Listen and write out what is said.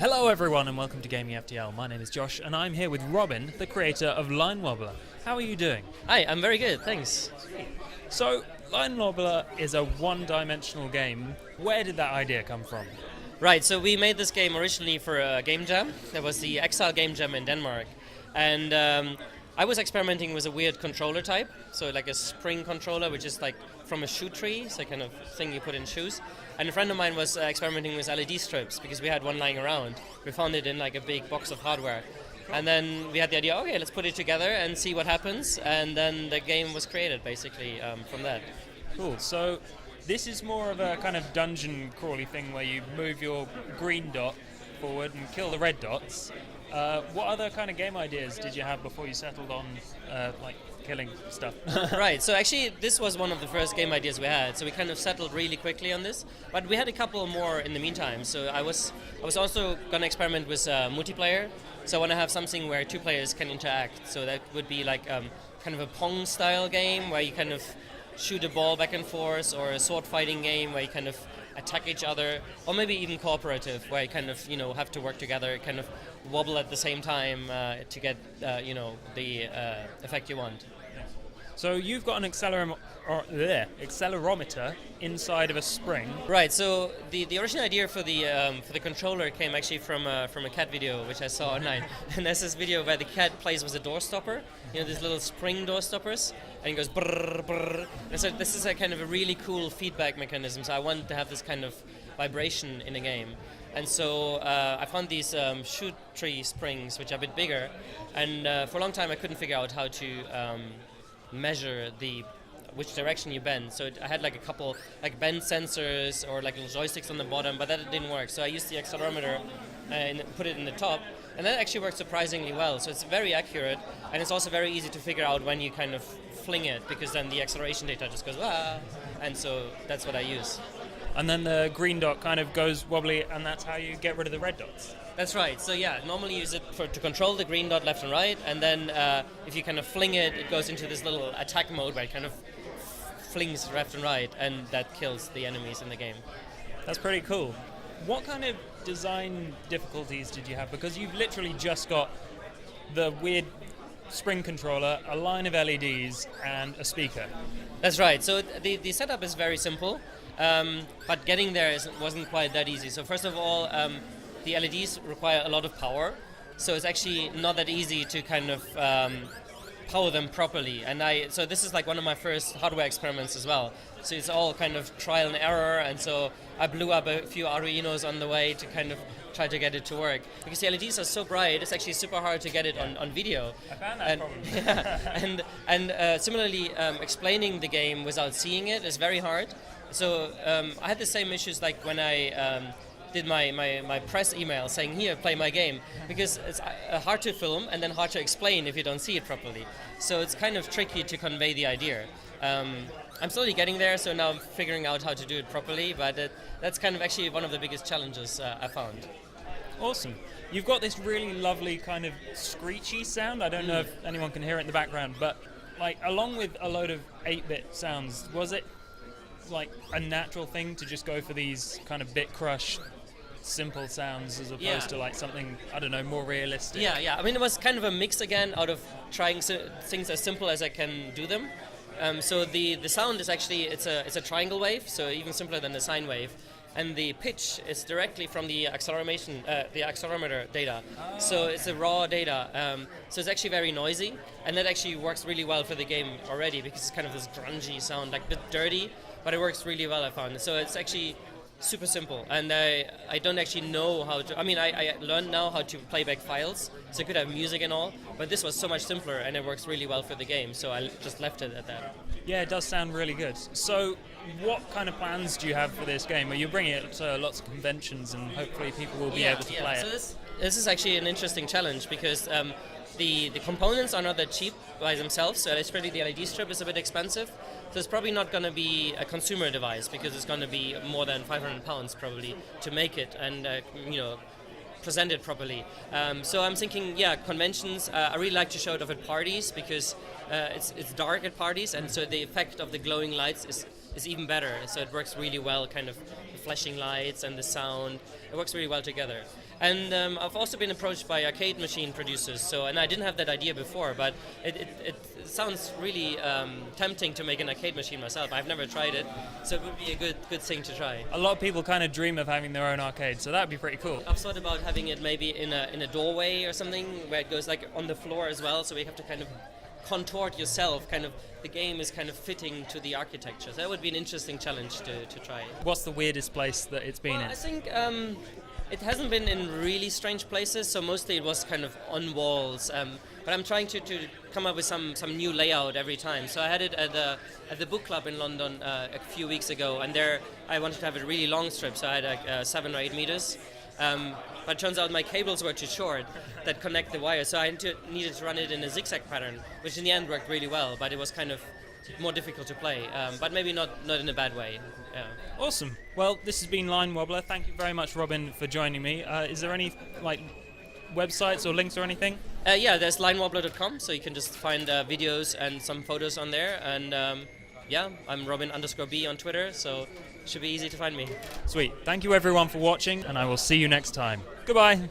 Hello everyone and welcome to Gaming FTL. My name is Josh and I'm here with Robin, the creator of Line Wobbler. How are you doing? Hi, I'm very good, thanks. So, Line Wobbler is a one-dimensional game. Where did that idea come from? Right, so we made this game originally for a game jam. There was the Exile Game Jam in Denmark. And I was experimenting with a weird controller type. So like a spring controller, which is like from a shoe tree, so kind of thing you put in shoes. And a friend of mine was experimenting with LED strips because we had one lying around. We found it in like a big box of hardware. And then we had the idea, okay, let's put it together and see what happens. And then the game was created, basically, from that. Cool. So this is more of a kind of dungeon crawly thing where you move your green dot forward and kill the red dots. What other kind of game ideas did you have before you settled on like killing stuff? Right, so actually this was one of the first game ideas we had, so we kind of settled really quickly on this, but we had a couple more in the meantime. So I was also going to experiment with multiplayer, so I want to have something where two players can interact. So that would be like kind of a Pong style game where you kind of shoot a ball back and forth, or a sword fighting game where you kind of attack each other, or maybe even cooperative where you kind of have to work together, kind of wobble at the same time to get the effect you want. So you've got an accelerometer inside of a spring. Right. So the original idea for the controller came actually from a cat video which I saw online. And there's this video where the cat plays with a door stopper. These little spring door stoppers, and it goes brrr, brrr. And so this is a kind of a really cool feedback mechanism. So I wanted to have this kind of vibration in a game. And so I found these shoot tree springs, which are a bit bigger. And for a long time I couldn't figure out how to measure which direction you bend. So I had like a couple like bend sensors or like little joysticks on the bottom, but that didn't work. So I used the accelerometer and put it in the top, and that actually worked surprisingly well. So it's very accurate, and it's also very easy to figure out when you kind of fling it, because then the acceleration data just goes and so that's what I use. And then the green dot kind of goes wobbly, and that's how you get rid of the red dots. That's right. So yeah, normally use it to control the green dot left and right, and then if you kind of fling it, it goes into this little attack mode where it kind of flings left and right, and that kills the enemies in the game. That's pretty cool. What kind of design difficulties did you have? Because you've literally just got the weird spring controller, a line of LEDs, and a speaker. That's right. So the setup is very simple, but getting there wasn't quite that easy. So first of all, the LEDs require a lot of power, so it's actually not that easy to kind of power them properly. And so this is like one of my first hardware experiments as well. So it's all kind of trial and error, and so I blew up a few Arduinos on the way to kind of try to get it to work. Because the LEDs are so bright, it's actually super hard to get it on video. I found that problem. Yeah, and similarly, explaining the game without seeing it is very hard. So I had the same issues like when I did my press email saying, here, play my game, because it's hard to film and then hard to explain if you don't see it properly. So it's kind of tricky to convey the idea. I'm slowly getting there, so now I'm figuring out how to do it properly, but that's kind of actually one of the biggest challenges I found. Awesome. You've got this really lovely kind of screechy sound. I don't know if anyone can hear it in the background, but like along with a load of 8-bit sounds, was it like a natural thing to just go for these kind of bit crush simple sounds as opposed to like something, I don't know, more realistic? Yeah. I mean, it was kind of a mix again out of trying things as simple as I can do them. So the sound is actually, it's a triangle wave, so even simpler than the sine wave. And the pitch is directly from the accelerometer data. Oh. So it's a raw data. So it's actually very noisy, and that actually works really well for the game already, because it's kind of this grungy sound, like a bit dirty, but it works really well, I found. So it's actually super simple, and I don't actually know how to. I mean, I learned now how to play back files, so I could have music and all, but this was so much simpler, and it works really well for the game, so I just left it at that. Yeah, it does sound really good. So what kind of plans do you have for this game? Well, you're bringing it to lots of conventions, and hopefully people will be able to play it. So this is actually an interesting challenge, because the components are not that cheap by themselves, so especially the LED strip is a bit expensive. So it's probably not going to be a consumer device, because it's going to be more than £500 probably to make it and present it properly. So I'm thinking, conventions. I really like to show it off at parties, because it's dark at parties, and so the effect of the glowing lights is is even better. So it works really well, kind of the flashing lights and the sound. It works really well together. And I've also been approached by arcade machine producers. So, and I didn't have that idea before, but it sounds really tempting to make an arcade machine myself. I've never tried it, so it would be a good thing to try. A lot of people kind of dream of having their own arcade, so that'd be pretty cool. I've thought about having it maybe in a doorway or something where it goes like on the floor as well, so we have to kind of contort yourself, kind of the game is kind of fitting to the architecture. So that would be an interesting challenge to try. What's the weirdest place that it's been in? I think it hasn't been in really strange places, so mostly it was kind of on walls. But I'm trying to come up with some new layout every time. So I had it at the book club in London a few weeks ago, and there I wanted to have a really long strip, so I had like 7 or 8 meters. But it turns out my cables were too short that connect the wires, so I needed to run it in a zigzag pattern, which in the end worked really well, but it was kind of more difficult to play, but maybe not in a bad way. Yeah. Awesome. Well, this has been Line Wobbler. Thank you very much, Robin, for joining me. Is there any websites or links or anything? Yeah, there's linewobbler.com, so you can just find videos and some photos on there. And yeah, I'm Robin_B on Twitter, so it should be easy to find me. Sweet. Thank you everyone for watching, and I will see you next time. Goodbye.